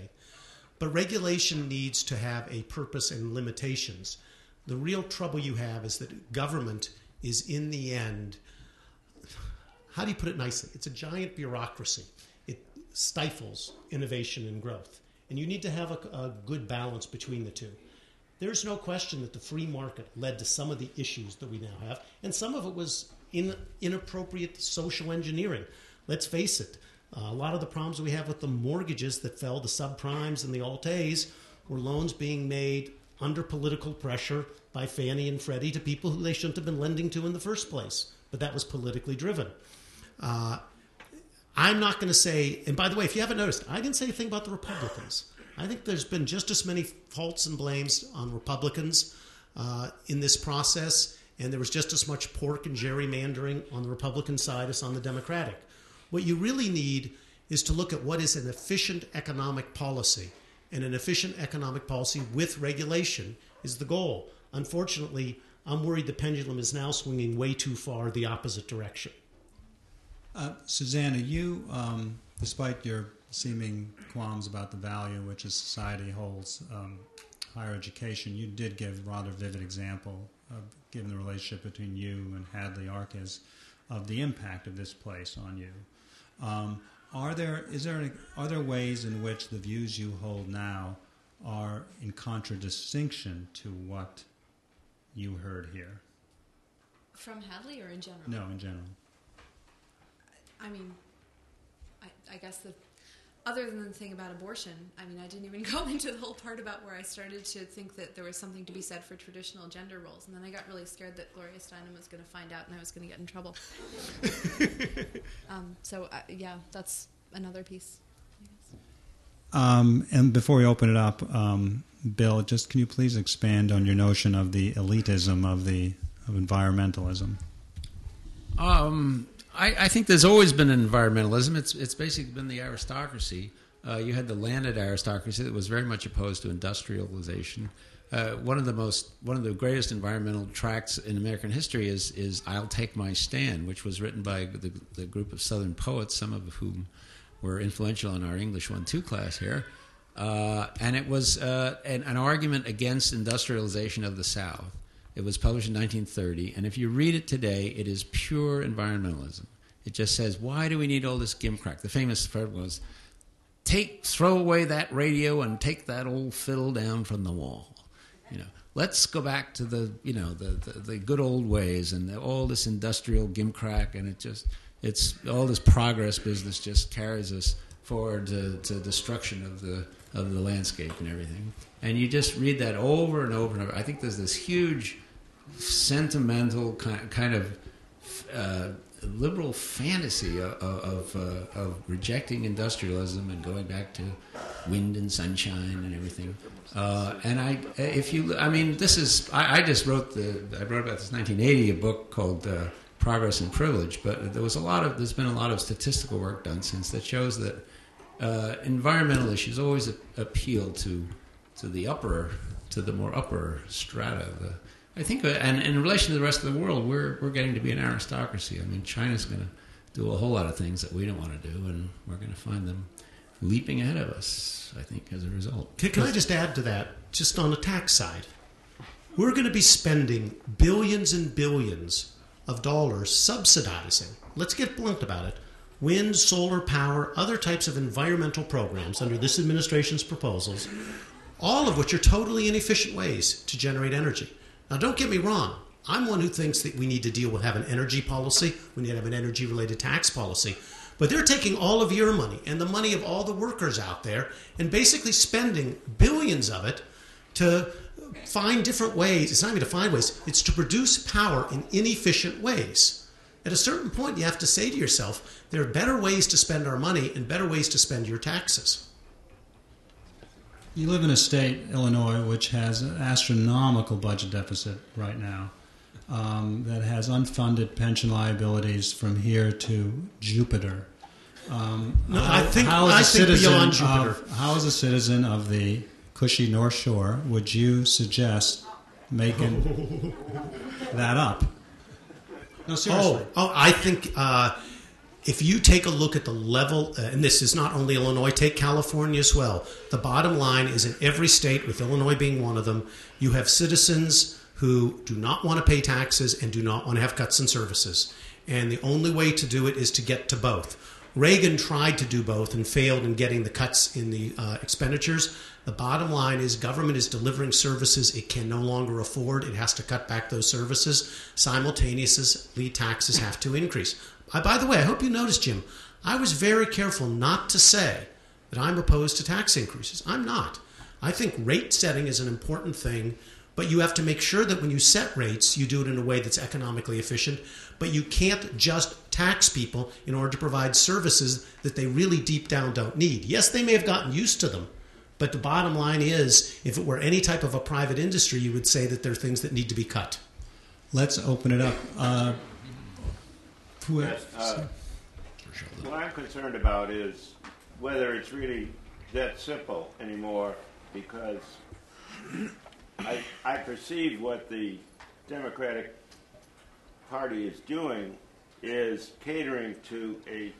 but regulation needs to have a purpose and limitations. The real trouble you have is that government is, in the end, how do you put it nicely? It's a giant bureaucracy. It stifles innovation and growth. And you need to have a good balance between the two. There's no question that the free market led to some of the issues that we now have, and some of it was inappropriate social engineering. Let's face it, a lot of the problems we have with the mortgages that fell, the subprimes and the Alt-A's, were loans being made under political pressure by Fannie and Freddie to people who they shouldn't have been lending to in the first place. But that was politically driven. I'm not going to say, and by the way, if you haven't noticed, I didn't say anything about the Republicans. I think there's been just as many faults and blames on Republicans in this process, and there was just as much pork and gerrymandering on the Republican side as on the Democratic. What you really need is to look at what is an efficient economic policy, and an efficient economic policy with regulation is the goal. Unfortunately, I'm worried the pendulum is now swinging way too far the opposite direction. Susanna, you, despite your seeming qualms about the value which a society holds higher education, you did give a rather vivid example, given the relationship between you and Hadley Arkes, of the impact of this place on you. Are there ways in which the views you hold now are in contradistinction to what you heard here? From Hadley or in general? No, in general. I mean, I guess other than the thing about abortion, I mean, I didn't even go into the whole part about where I started to think that there was something to be said for traditional gender roles. And then I got really scared that Gloria Steinem was going to find out and I was going to get in trouble. Yeah, that's another piece, I guess. And before we open it up, Bill, just can you please expand on your notion of the elitism of environmentalism? I think there's always been an environmentalism. It's basically been the aristocracy. You had the landed aristocracy that was very much opposed to industrialization. One of the greatest environmental tracts in American history is "I'll Take My Stand," which was written by the group of Southern poets, some of whom were influential in our English 1-2 class here. And it was an argument against industrialization of the South. It was published in 1930, and if you read it today, it is pure environmentalism. It just says, why do we need all this gimcrack? The famous phrase was, throw away that radio and take that old fiddle down from the wall. Let's go back to the good old ways, and all this industrial gimcrack, and it's all this progress business just carries us forward to destruction of the landscape and everything. And you just read that over and over and over. I think there's this huge sentimental kind of liberal fantasy of rejecting industrialism and going back to wind and sunshine and everything. I just wrote about this 1980 a book called Progress and Privilege, but there's been a lot of statistical work done since that shows that environmental issues always appeal to the more upper strata. I think, and in relation to the rest of the world, we're getting to be an aristocracy. I mean, China's going to do a whole lot of things that we don't want to do, and we're going to find them leaping ahead of us, I think, as a result. Can I just add to that, just on the tax side? We're going to be spending billions and billions of dollars subsidizing, let's get blunt about it, wind, solar power, other types of environmental programs under this administration's proposals, all of which are totally inefficient ways to generate energy. Now, don't get me wrong. I'm one who thinks that we need to have an energy policy. We need to have an energy-related tax policy. But they're taking all of your money and the money of all the workers out there and basically spending billions of it to find different ways. It's not even to find ways. It's to produce power in inefficient ways. At a certain point, you have to say to yourself, there are better ways to spend our money and better ways to spend your taxes. You live in a state, Illinois, which has an astronomical budget deficit right now, that has unfunded pension liabilities from here to Jupiter. I think beyond Jupiter. How, as a citizen of the cushy North Shore, would you suggest making that up? No, seriously. I think if you take a look at the level, and this is not only Illinois, take California as well. The bottom line is in every state, with Illinois being one of them, you have citizens who do not want to pay taxes and do not want to have cuts in services. And the only way to do it is to get to both. Reagan tried to do both and failed in getting the cuts in the expenditures. The bottom line is government is delivering services it can no longer afford. It has to cut back those services. Simultaneously, taxes have to increase. By the way, I hope you noticed, Jim, I was very careful not to say that I'm opposed to tax increases. I'm not. I think rate setting is an important thing, but you have to make sure that when you set rates, you do it in a way that's economically efficient. But you can't just tax people in order to provide services that they really deep down don't need. Yes, they may have gotten used to them, but the bottom line is, if it were any type of a private industry, you would say that there are things that need to be cut. Let's open it up. Yes, what I'm concerned about is whether it's really that simple anymore, because I perceive what the Democratic Party is doing is catering to a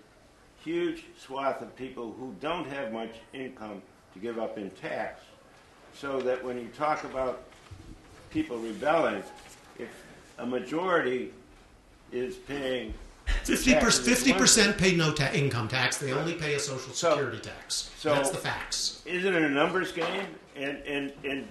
huge swath of people who don't have much income to give up in tax, so that when you talk about people rebelling, if a majority is paying 50% pay no income tax. They only pay a Social Security tax. So that's the facts. Isn't it a numbers game? And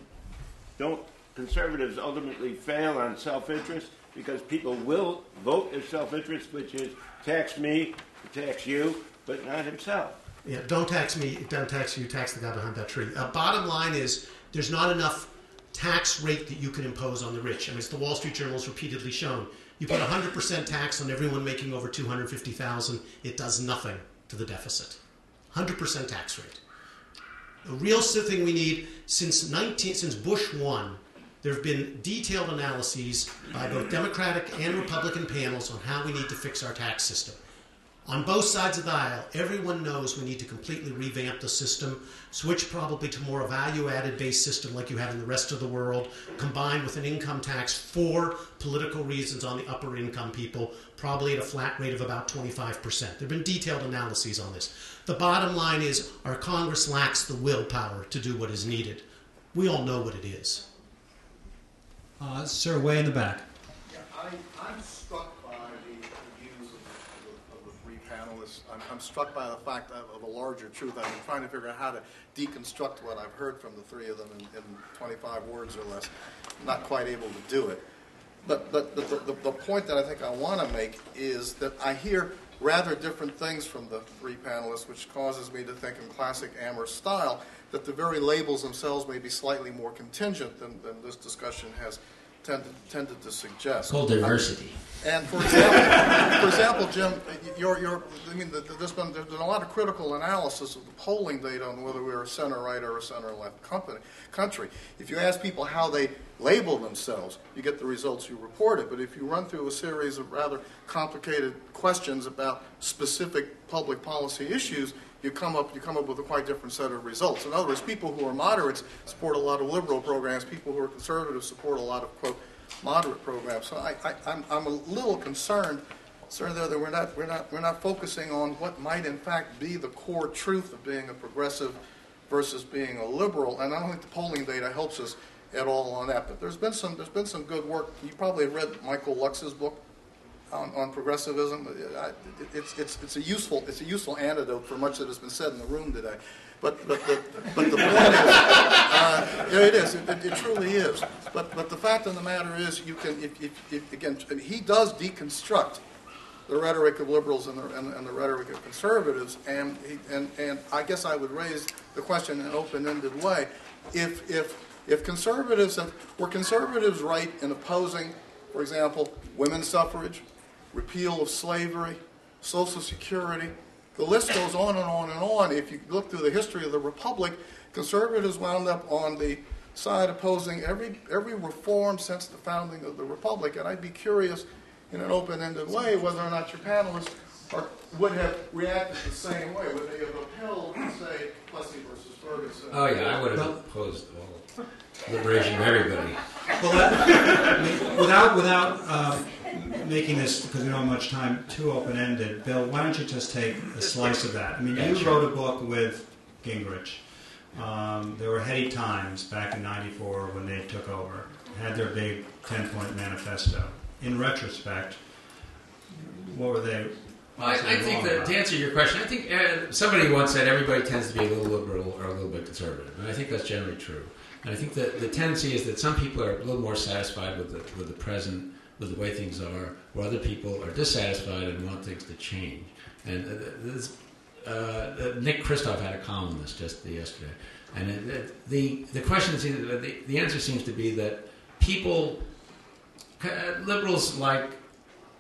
don't conservatives ultimately fail on self-interest? Because people will vote as self-interest, which is tax me, tax you, but not himself. Yeah, don't tax me, don't tax you, tax the guy behind that tree. Bottom line is there's not enough tax rate that you can impose on the rich. I mean, it's the Wall Street Journal has repeatedly shown. You put 100% tax on everyone making over $250,000, it does nothing to the deficit. 100% tax rate. The real thing we need, since Bush won, there have been detailed analyses by both Democratic and Republican panels on how we need to fix our tax system. On both sides of the aisle, everyone knows we need to completely revamp the system, switch probably to more a value-added based system like you have in the rest of the world, combined with an income tax for political reasons on the upper income people, probably at a flat rate of about 25%. There have been detailed analyses on this. The bottom line is our Congress lacks the willpower to do what is needed. We all know what it is. Sir, way in the back. Yeah, I'm struck by the views of the three panelists. I'm struck by the fact of a larger truth. I've been trying to figure out how to deconstruct what I've heard from the three of them in 25 words or less. I'm not quite able to do it. But the point that I think I want to make is that I hear rather different things from the three panelists, which causes me to think in classic Amherst style that the very labels themselves may be slightly more contingent than this discussion has tended to suggest. Called diversity. And for example, Jim, there's been a lot of critical analysis of the polling data on whether we're a center-right or a center-left country. If you ask people how they label themselves, you get the results you reported. But if you run through a series of rather complicated questions about specific public policy issues, you come up with a quite different set of results. In other words, people who are moderates support a lot of liberal programs. People who are conservatives support a lot of, quote, moderate programs. So I'm a little concerned, sir, that we're not focusing on what might in fact be the core truth of being a progressive versus being a liberal. And I don't think the polling data helps us at all on that. But there's been some good work. You probably have read Michael Lux's book on progressivism. It's a useful antidote for much that has been said in the room today. But the point is, it truly is. But the fact of the matter is, you can if he does deconstruct the rhetoric of liberals and the rhetoric of conservatives, and I guess I would raise the question in an open-ended way: if conservatives were conservatives right in opposing, for example, women's suffrage, repeal of slavery, Social Security, the list goes on and on and on. If you look through the history of the Republic, conservatives wound up on the side opposing every reform since the founding of the Republic. And I'd be curious, in an open-ended way, whether or not your panelists would have reacted the same way. Would they have upheld, say, Plessy versus Ferguson? Oh, yeah, I would have opposed all liberation of everybody. Well, making this, because we don't have much time, too open-ended, Bill, why don't you just take a slice of that? I mean, you wrote a book with Gingrich. There were heady times back in '94 when they took over, had their big 10-point manifesto. In retrospect, what were they? Well, I think that to answer your question, I think somebody once said everybody tends to be a little liberal or a little bit conservative, and I think that's generally true. And I think that the tendency is that some people are a little more satisfied with the present, with the way things are, where other people are dissatisfied and want things to change. And Nick Kristof had a column on this just yesterday, and the question is the answer seems to be that people, liberals want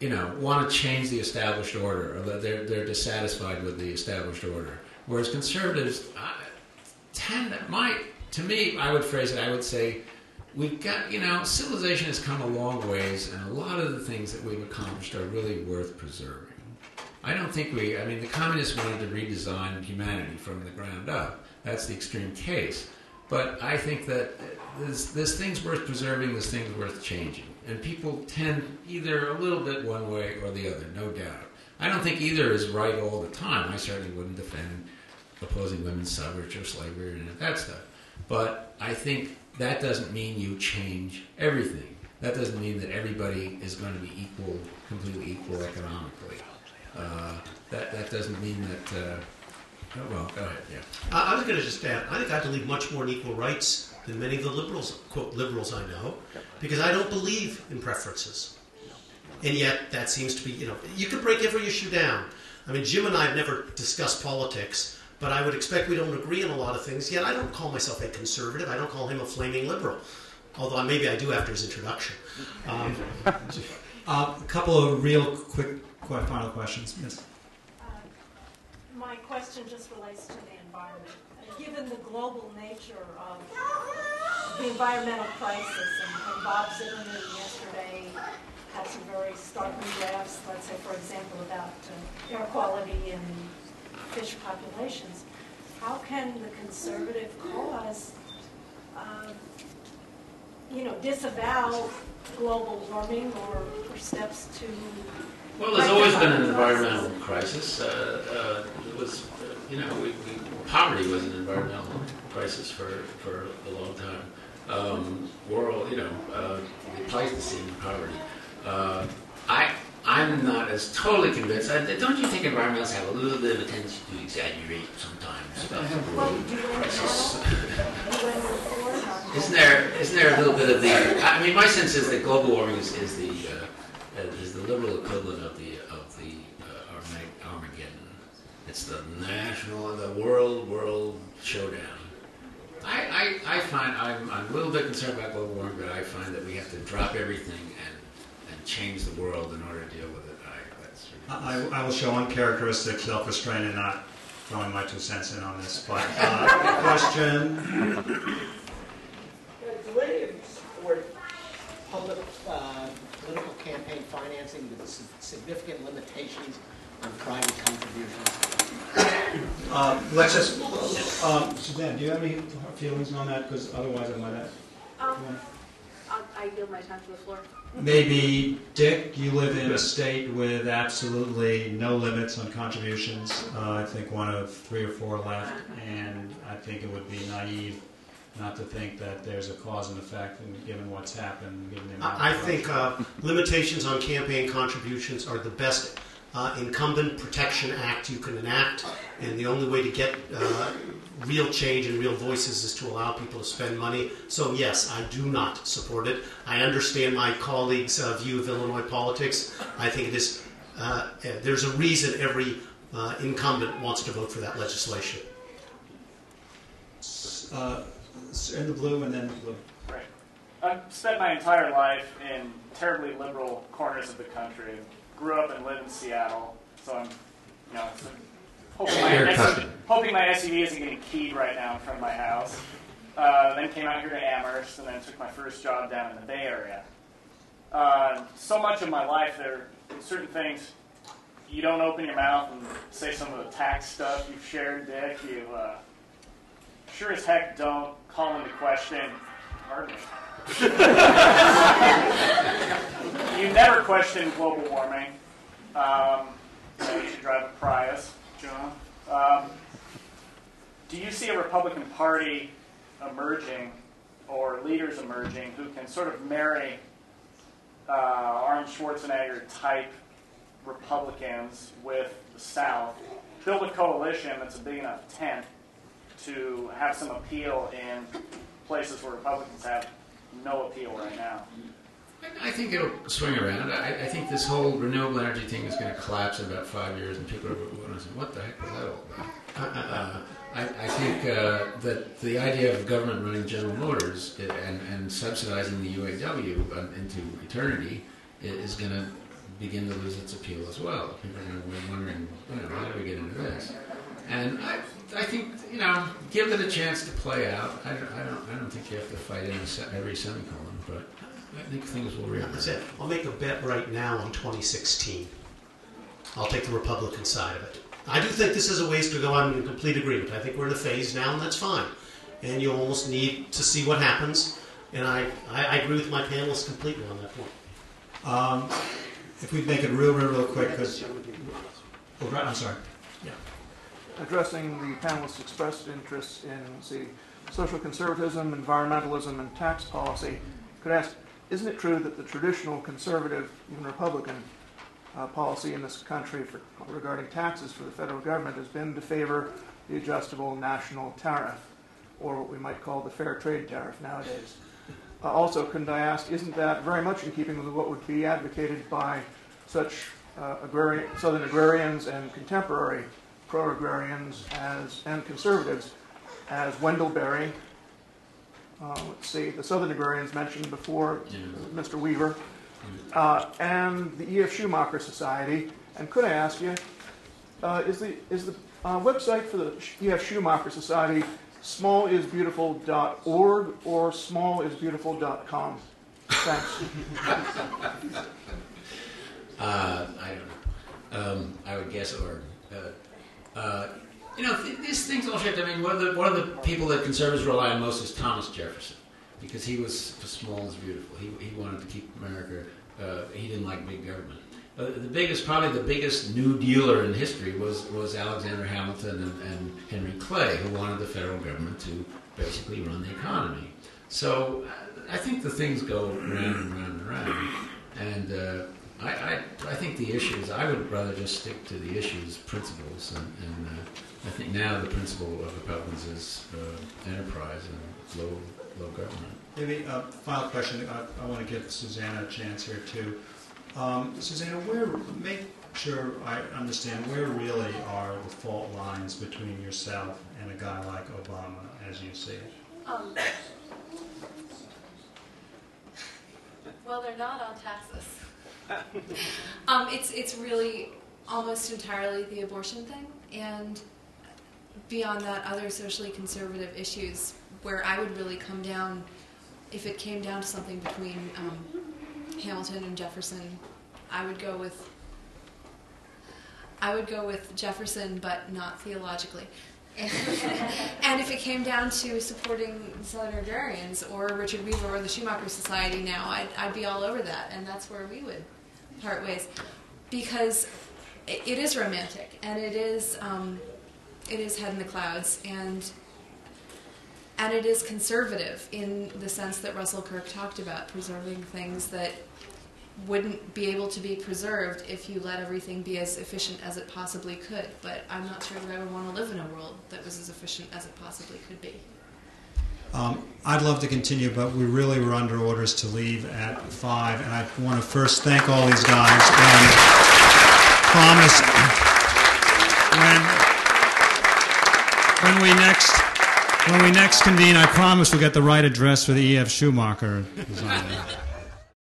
to change the established order, or that they're dissatisfied with the established order, whereas conservatives to me, I would phrase it, I would say, we've got, civilization has come a long ways, and a lot of the things that we've accomplished are really worth preserving. I don't think the communists wanted to redesign humanity from the ground up. That's the extreme case. But I think that there's things worth preserving, there's things worth changing. And people tend either a little bit one way or the other, no doubt. I don't think either is right all the time. I certainly wouldn't defend opposing women's suffrage or slavery or any of that stuff. But I think that doesn't mean you change everything. That doesn't mean that everybody is going to be completely equal economically. That doesn't mean that... well, go ahead, yeah. I was going to just add, I think I believe much more in equal rights than many of the liberals, quote, liberals I know, because I don't believe in preferences. And yet, that seems to be, you could break every issue down. I mean, Jim and I have never discussed politics, but I would expect we don't agree on a lot of things, yet I don't call myself a conservative. I don't call him a flaming liberal, although maybe I do after his introduction. A couple of real quick final questions. Yes. My question just relates to the environment. Given the global nature of the environmental crisis, and Bob Zimmerman yesterday had some very startling graphs, let's say, for example, about air quality in fish populations, how can the conservative cause, disavow global warming or steps to... Well, there's always been an environmental crisis. Poverty was an environmental crisis for a long time. The Pleistocene poverty. I'm not as totally convinced. Don't you think environmentalists have a little bit of a tendency to exaggerate sometimes about the world crisis? Isn't there a little bit of the? I mean, my sense is that global warming is the liberal equivalent of the Armageddon. It's the world showdown. I find I'm a little bit concerned about global warming, but I find that we have to drop everything and change the world in order to deal with it. I will show uncharacteristic self-restraint and not throwing my 2 cents in on this. But question. Do any of you support public political campaign financing with significant limitations on private contributions? Let's just... Suzanne, do you have any feelings on that? Because otherwise I might have... I yield my time to the floor. Maybe, Dick, you live in a state with absolutely no limits on contributions. I think one of 3 or 4 left, and I think it would be naive not to think that there's a cause and effect, given what's happened, given the amount I think limitations on campaign contributions are the best incumbent protection act you can enact, and the only way to get real change and real voices is to allow people to spend money. So yes, I do not support it. I understand my colleagues' view of Illinois politics. I think it is there's a reason every incumbent wants to vote for that legislation. In the blue and then the blue. Right. I've spent my entire life in terribly liberal corners of the country. Grew up and lived in Seattle, so I'm, hoping my SUV isn't getting keyed right now in front of my house. Then came out here to Amherst, and then took my first job down in the Bay Area. So much of my life, there are certain things you don't open your mouth and say some of the tax stuff you've shared, Dick. You sure as heck don't call into question, pardon me, You never question global warming. You should drive a Prius, John. Do you see a Republican Party emerging, or leaders emerging, who can sort of marry Arnold Schwarzenegger-type Republicans with the South, build a coalition that's a big enough tent to have some appeal in places where Republicans have no appeal right now? I think it'll swing around. I think this whole renewable energy thing is going to collapse in about 5 years, and people are going to say, what the heck was that all about? I think that the idea of government running General Motors and subsidizing the UAW into eternity is going to begin to lose its appeal as well. People are going to be wondering, how do we get into this? And I think, give it a chance to play out. I don't think you have to fight in every semicolon, but I think things will react. That's it. I'll make a bet right now on 2016. I'll take the Republican side of it. I do think this is a ways to go. I'm in complete agreement. I think we're in a phase now, and that's fine. And you almost need to see what happens. And I agree with my panelists completely on that point. If we make it real quick, because... I'm sorry. Yeah. Addressing the panelists' expressed interests in, social conservatism, environmentalism, and tax policy, could I ask, isn't it true that the traditional conservative, even Republican, policy in this country regarding taxes for the federal government has been to favor the adjustable national tariff, or what we might call the fair trade tariff nowadays? Also, couldn't I ask, isn't that very much in keeping with what would be advocated by such Southern agrarians and contemporary pro-agrarians and conservatives as Wendell Berry, the Southern agrarians mentioned before, Mr. Weaver, and the E.F. Schumacher Society? And could I ask you, is the website for the E.F. Schumacher Society smallisbeautiful.org or smallisbeautiful.com? Thanks. I don't know. I would guess org. These things all shift. I mean, one of the people that conservatives rely on most is Thomas Jefferson, because he was small is beautiful. He wanted to keep America. He didn't like big government. Probably the biggest New Dealer in history was Alexander Hamilton and Henry Clay, who wanted the federal government to basically run the economy. So I think the things go round and round and round. And I think the issues, I would rather just stick to the issues, principles, and I think now the principle of Republicans is enterprise and low government. Maybe a final question. I want to give Susannah a chance here too. Susannah, make sure I understand where really are the fault lines between yourself and a guy like Obama, as you see it? Well, they're not on taxes. It's really almost entirely the abortion thing, and beyond that, other socially conservative issues where I would really come down, if it came down to something between Hamilton and Jefferson, I would go with Jefferson, but not theologically. And if it came down to supporting Southern agrarians or Richard Weaver or the Schumacher Society now, I'd be all over that, and that's where we would part ways, because it is romantic and it is head in the clouds, and it is conservative in the sense that Russell Kirk talked about, preserving things that wouldn't be able to be preserved if you let everything be as efficient as it possibly could. But I'm not sure that I would want to live in a world that was as efficient as it possibly could be. I'd love to continue, but we really were under orders to leave at 5, and I want to first thank all these guys and promise when we next convene, I promise we'll get the right address for the E.F. Schumacher design.